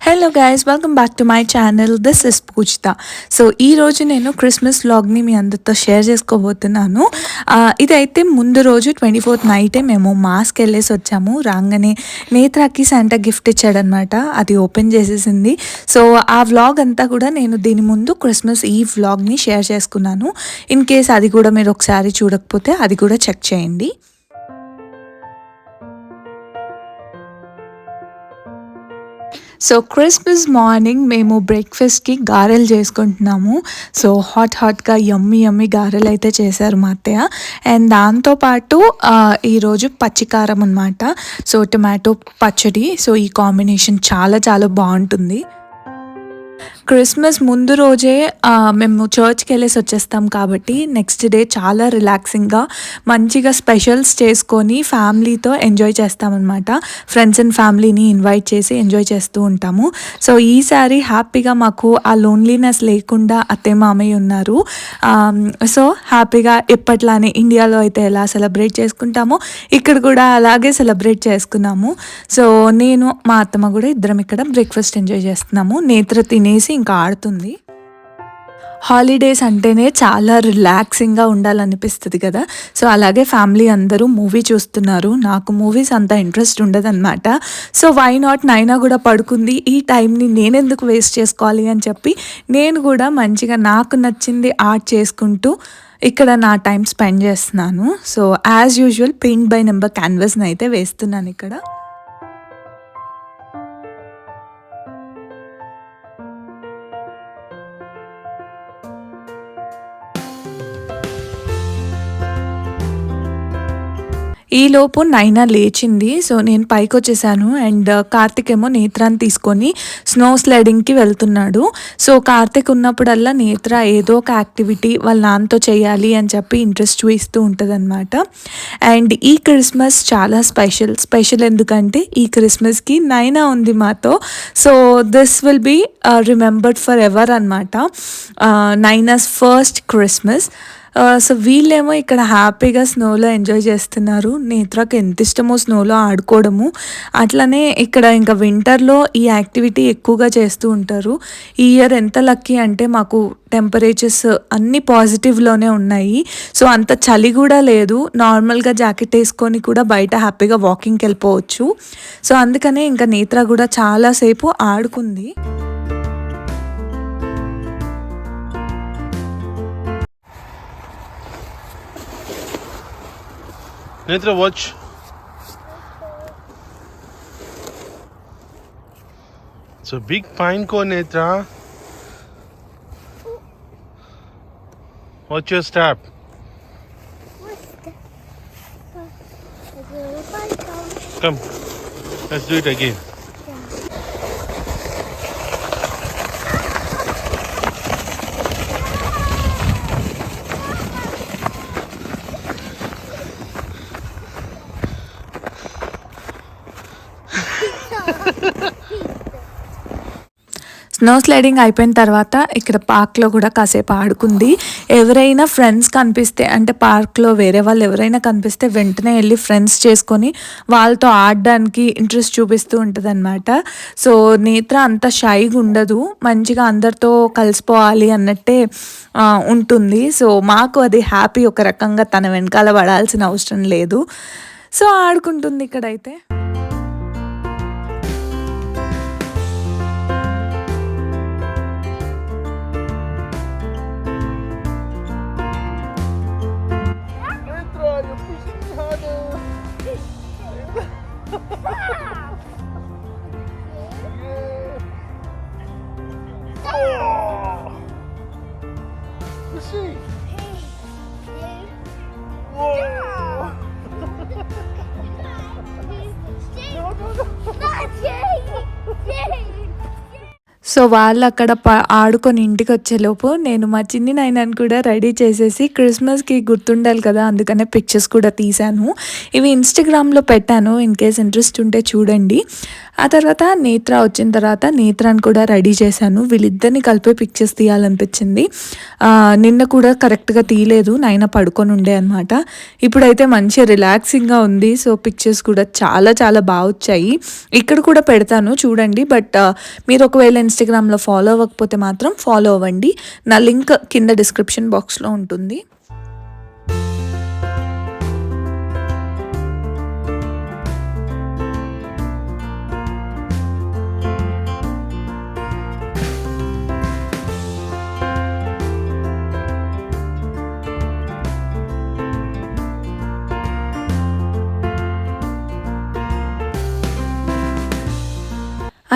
Hello guys, welcome back to my channel. This is Poojitha. So ఈరోజు నేను Christmas వ్లాగ్ని మీ అందరితో share చేసుకోబోతున్నాను. ఇదైతే ముందు రోజు 24th నైటే మేము మాస్కి వెళ్ళేసి వచ్చాము. రాగానే నేత్రాకి శాంటా గిఫ్ట్ ఇచ్చాడనమాట. అది ఓపెన్ చేసేసింది. సో ఆ వ్లాగ్ అంతా కూడా నేను దీని ముందు క్రిస్మస్ ఈ వ్లాగ్ని షేర్ చేసుకున్నాను. ఇన్ కేస్ అది కూడా మీరు ఒకసారి చూడకపోతే అది కూడా చెక్ చేయండి. సో క్రిస్మస్ మార్నింగ్ మేము బ్రేక్ఫాస్ట్కి గారెలు చేసుకుంటున్నాము. సో హాట్గా యమ్మీ గారెలు అయితే చేశారు మా అత్తయ్య. అండ్ దాంతోపాటు ఈరోజు పచ్చికారం అనమాట. సో టొమాటో పచ్చడి. సో ఈ కాంబినేషన్ చాలా బాగుంటుంది. క్రిస్మస్ ముందు రోజే మేము చర్చ్కి వెళ్ళేసి వచ్చేస్తాం కాబట్టి నెక్స్ట్ డే చాలా రిలాక్సింగ్గా మంచిగా స్పెషల్స్ చేసుకొని ఫ్యామిలీతో ఎంజాయ్ చేస్తామన్నమాట. ఫ్రెండ్స్ అండ్ ఫ్యామిలీని ఇన్వైట్ చేసి ఎంజాయ్ చేస్తూ ఉంటాము. సో ఈసారి హ్యాపీగా మాకు ఆ లోన్లీనెస్ లేకుండా అత్తయ్య మామయ్య ఉన్నారు. సో హ్యాపీగా ఎప్పట్లానే ఇండియాలో అయితే ఎలా సెలబ్రేట్ చేసుకుంటామో ఇక్కడ కూడా అలాగే సెలబ్రేట్ చేసుకున్నాము. సో నేను మా అత్తమ్మ కూడా ఇద్దరం ఇక్కడ బ్రేక్ఫాస్ట్ ఎంజాయ్ చేస్తున్నాము. నేత్ర తినేసి ఇంకా ఆడుతుంది. హాలిడేస్ అంటేనే చాలా రిలాక్సింగ్గా ఉండాలనిపిస్తుంది కదా. సో అలాగే ఫ్యామిలీ అందరూ మూవీ చూస్తున్నారు. నాకు మూవీస్ అంత ఇంట్రెస్ట్ ఉండదన్నమాట. సో వై నాట్, నైనా కూడా పడుకుంది. ఈ టైంని నేనెందుకు వేస్ట్ చేసుకోవాలి అని చెప్పి నేను కూడా మంచిగా నాకు నచ్చింది ఆర్ట్ చేసుకుంటూ ఇక్కడ నా టైం స్పెండ్ చేస్తున్నాను. So as usual paint by number క్యాన్వాస్ని అయితే వేస్తున్నాను ఇక్కడ. ఈలోపు నైనా లేచింది. సో నేను పైకి వచ్చేసాను. అండ్ కార్తిక్ ఏమో నేత్రాన్ని తీసుకొని స్నో స్లైడింగ్కి వెళ్తున్నాడు. సో కార్తిక్ ఉన్నప్పుడల్లా నేత్ర ఏదో ఒక యాక్టివిటీ వాళ్ళ నాన్నతో చేయాలి అని చెప్పి ఇంట్రెస్ట్ చూపిస్తూ ఉంటుంది అనమాట. అండ్ ఈ క్రిస్మస్ చాలా స్పెషల్ ఎందుకంటే ఈ క్రిస్మస్కి నైనా ఉంది మాతో. So this will be remembered forever ఎవర్ అనమాట. Naina's first Christmas. సో వీళ్ళేమో ఇక్కడ హ్యాపీగా స్నోలో ఎంజాయ్ చేస్తున్నారు. నేత్రకు ఎంత ఇష్టమో స్నోలో ఆడుకోవడము. అట్లనే ఇక్కడ ఇంకా వింటర్లో ఈ యాక్టివిటీ ఎక్కువగా చేస్తూ ఉంటారు. ఈ ఇయర్ ఎంత లక్కీ అంటే మాకు టెంపరేచర్స్ అన్నీ పాజిటివ్లోనే ఉన్నాయి. సో అంత చలి కూడా లేదు. నార్మల్గా జాకెట్ వేసుకొని కూడా బయట హ్యాపీగా వాకింగ్కి వెళ్ళిపోవచ్చు. సో అందుకనే ఇంకా నేత్ర కూడా చాలాసేపు ఆడుకుంది. Netra, watch. It's a big pine cone, Netra. Watch your step. Come, let's do it again. Snow sliding అయిపోయిన తర్వాత ఇక్కడ పార్క్లో కూడా కాసేపు ఆడుకుంది. ఎవరైనా ఫ్రెండ్స్ కనిపిస్తే, అంటే పార్క్లో వేరే వాళ్ళు ఎవరైనా కనిపిస్తే వెంటనే వెళ్ళి ఫ్రెండ్స్ చేసుకొని వాళ్ళతో ఆడడానికి ఇంట్రెస్ట్ చూపిస్తూ ఉంటుంది అనమాట. సో నేత్ర అంత షైగా ఉండదు, మంచిగా అందరితో కలిసిపోవాలి అన్నట్టే ఉంటుంది. సో మాకు అది హ్యాపీ. ఒక రకంగా తన వెనకాల పడాల్సిన అవసరం లేదు. సో ఆడుకుంటుంది ఇక్కడైతే. సో వాళ్ళు అక్కడ ఆడుకొని ఇంటికి వచ్చేలోపు నేను మా చిన్ని నాయనని కూడా రెడీ చేసేసి క్రిస్మస్కి గుర్తుండాలి కదా, అందుకనే పిక్చర్స్ కూడా తీశాను. ఇవి ఇన్స్టాగ్రామ్లో పెట్టాను, ఇన్ కేస్ ఇంట్రెస్ట్ ఉంటే చూడండి. ఆ తర్వాత నేత్ర వచ్చిన తర్వాత నేత్రాన్ని కూడా రెడీ చేశాను. వీళ్ళిద్దరిని కలిపి పిక్చర్స్ తీయాలనిపించింది. నిన్న కూడా కరెక్ట్గా తీయలేదు, నాయన పడుకొని ఉండే అనమాట. ఇప్పుడైతే మంచి రిలాక్సింగ్గా ఉంది. సో పిక్చర్స్ కూడా చాలా చాలా బాగా వచ్చాయి. ఇక్కడ కూడా పెడతాను చూడండి. బట్ మీరు ఒకవేళ ఇన్స్టాగ్రామ్లో ఫాలో అవ్వకపోతే మాత్రం ఫాలో అవ్వండి. నా లింక్ కింద డిస్క్రిప్షన్ బాక్స్లో ఉంటుంది.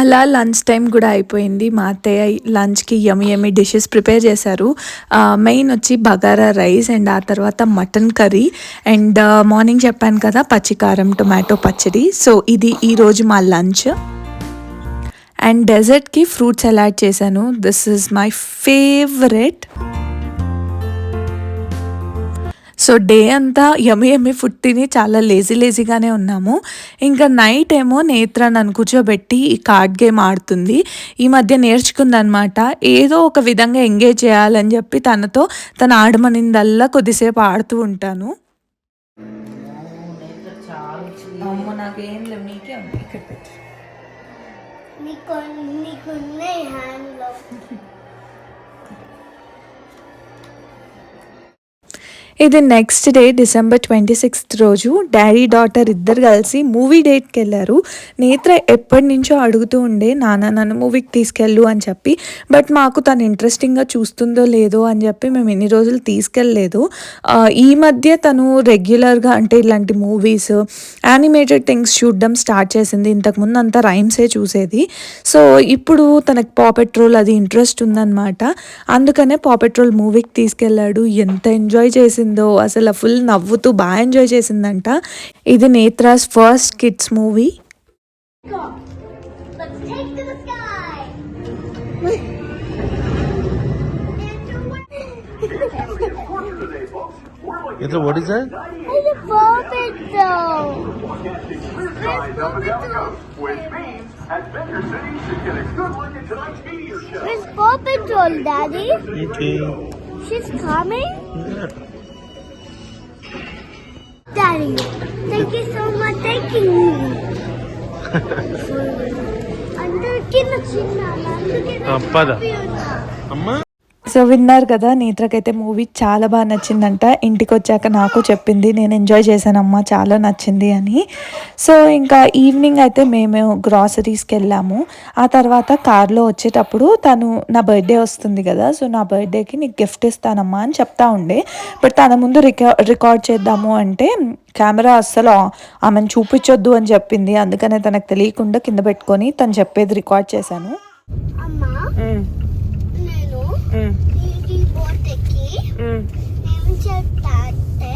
అలా లంచ్ టైం కూడా అయిపోయింది. మా అత్తయ్య లంచ్కి యమ్మీ డిషెస్ ప్రిపేర్ చేశారు. మెయిన్ వచ్చి బగారా రైస్ అండ్ ఆ తర్వాత మటన్ కర్రీ అండ్ మార్నింగ్ చెప్పాను కదా పచ్చికారం టొమాటో పచ్చడి. సో ఇది ఈరోజు మా లంచ్. అండ్ డెజర్ట్కి ఫ్రూట్ సలాడ్ చేశాను. This is my favourite. So day అంతా యమ్మీ ఫుడ్ తిని చాలా లేజీగానే ఉన్నాము. ఇంకా నైట్ ఏమో నేత్ర నన్ను కూర్చోబెట్టి ఈ కార్డ్ గేమ్ ఆడుతుంది. ఈ మధ్య నేర్చుకుందనమాట. ఏదో ఒక విధంగా ఎంగేజ్ చేయాలని చెప్పి తను ఆడమనిందల్లా కొద్దిసేపు ఆడుతూ ఉంటాను. ఇది నెక్స్ట్ డే డిసెంబర్ 26 రోజు డాడీ డాటర్ ఇద్దరు కలిసి మూవీ డేట్కి వెళ్ళారు. నేత్ర ఎప్పటి నుంచో అడుగుతూ ఉండే నాన్న నన్ను మూవీకి తీసుకెళ్ళు అని చెప్పి. బట్ మాకు తను ఇంట్రెస్టింగ్గా చూస్తుందో లేదో అని చెప్పి మేము ఇన్ని రోజులు తీసుకెళ్ళలేదు. ఈ మధ్య తను రెగ్యులర్గా అంటే ఇలాంటి మూవీస్ యానిమేటెడ్ థింగ్స్ చూడడం స్టార్ట్ చేసింది. ఇంతకుముందు అంతా రైమ్సే చూసేది. సో ఇప్పుడు తనకు పా పెట్రోల్ అది ఇంట్రెస్ట్ ఉందన్నమాట. అందుకనే పా పెట్రోల్ మూవీకి తీసుకెళ్ళాడు. ఎంత ఎంజాయ్ చేసింది, అసలు ఫుల్ నవ్వుతూ బాగా ఎంజాయ్ చేసిందంట. ఇది Netra's first kids movie. What is that? It's a Paw Patrol. It's Paw Patrol, Daddy. Okay. She's coming. Yeah. Daddy, thank you so much for taking me. అందరికీ నచ్చిందా? పద అమ్మా. సో విన్నారు కదా, నేత్రకైతే మూవీ చాలా బాగా నచ్చిందంట. ఇంటికి వచ్చాక నాకు చెప్పింది, నేను ఎంజాయ్ చేశానమ్మా, చాలా నచ్చింది అని. సో ఇంకా ఈవినింగ్ అయితే మేము గ్రాసరీస్కి వెళ్ళాము. ఆ తర్వాత కార్లో వచ్చేటప్పుడు తను నా బర్త్డే వస్తుంది కదా, సో నా బర్త్డేకి నీకు గిఫ్ట్ ఇస్తానమ్మా అని చెప్తా ఉండే. బట్ తన ముందు రికార్డ్ చేద్దాము అంటే కెమెరా అస్సలు ఆమెను చూపించొద్దు అని చెప్పింది. అందుకనే తనకు తెలియకుండా కింద పెట్టుకొని తను చెప్పేది రికార్డ్ చేశాను. ఈ బోటకి ఏం చెప్తా అంటే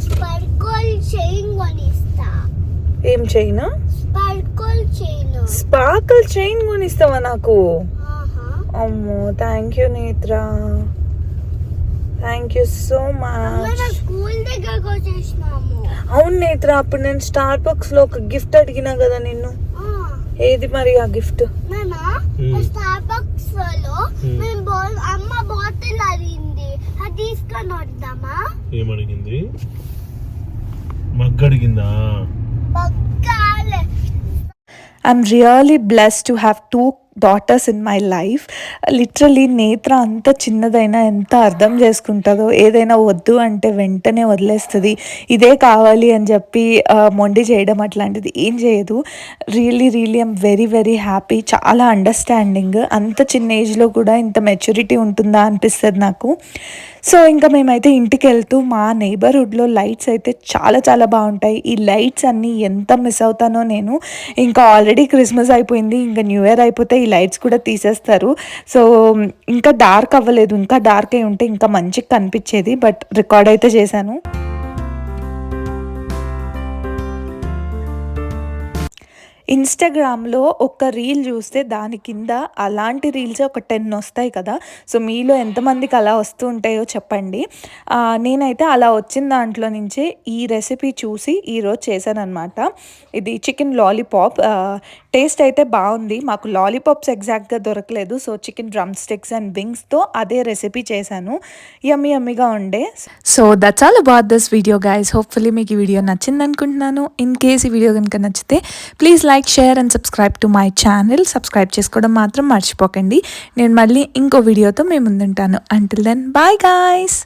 స్పార్కల్ చైన్ కొనిస్తా. ఏం చైన్? స్పార్కల్ చైన్ కొనిస్తావా నాకు? అమ్మో, థ్యాంక్ యూ నేత్ర, thank you so much. School దగ్గరకు వచ్చేసినాము. అవును నేత్ర, అప్పుడు నేను స్టార్ బక్స్ లో ఒక గిఫ్ట్ అడిగినా కదా నిన్ను. ఏది మరి ఆ గిఫ్ట్? స్టార్ బక్స్ లో అమ్మ బాటిల్ అడిగింది, అది తీసుకొని వద్దామా? ఏమడిగింది? Mug అడిగిందా? I'm really blessed to have two daughters in my life. Literally నేత్ర అంత చిన్నదైనా ఎంత అర్థం చేసుకుంటుందో. ఏదైనా వద్దు అంటే వెంటనే వదిలేస్తుంది. ఇదే కావాలి అని చెప్పి మొండి చేయడం అట్లాంటిది ఏం చేయదు. Really I'm very happy. చాలా అండర్స్టాండింగ్. అంత చిన్న ఏజ్లో కూడా ఇంత మెచ్యూరిటీ ఉంటుందా అనిపిస్తుంది నాకు. సో ఇంకా మేమైతే ఇంటికి వెళ్తూ మా నైబర్హుడ్లో లైట్స్ అయితే చాలా బాగుంటాయి. ఈ లైట్స్ అన్నీ ఎంత మిస్ అవుతానో నేను. ఇంకా ఆల్రెడీ క్రిస్మస్ అయిపోయింది, ఇంకా న్యూ ఇయర్ అయిపోతే ఈ లైట్స్ కూడా తీసేస్తారు. సో ఇంకా డార్క్ అవ్వలేదు, ఇంకా డార్క్ అయి ఉంటే ఇంకా మంచిగా కనిపించేది. బట్ రికార్డ్ అయితే చేశాను. ఇన్‌స్టాగ్రామ్‌లో ఒక రీల్ చూస్తే దాని కింద అలాంటి రీల్సే ఒక 10 వస్తాయి కదా! సో, మీలో ఎంతమందికి అలా వస్తూ ఉంటాయో చెప్పండి. నేనైతే అలా వచ్చిన దాంట్లో నుంచే ఈ రెసిపీ చూసి ఈరోజు చేశాననమాట. ఇది చికెన్ లాలీపాప్ టేస్ట్ అయితే బావుంది. మాకు లాలీపాప్స్ ఎగ్జాక్ట్‌గా దొరకలేదు. So, chicken drumsticks and వింగ్స్‌తో అదే రెసిపీ చేశాను. యమ్మీ యమ్మీగా ఉండే. So, that's all about this video guys. Hopefully మీకు ఈ వీడియో నచ్చిందనుకుంటున్నాను. ఇన్ కేస్ ఈ వీడియో గనుక నచ్చితే please like, share and subscribe to my channel. Subscribe చేసుకోవడం మాత్రం మర్చిపోకండి. నేను మళ్ళీ ఇంకో వీడియోతో మీ ముందుంటాను. Until then bye guys.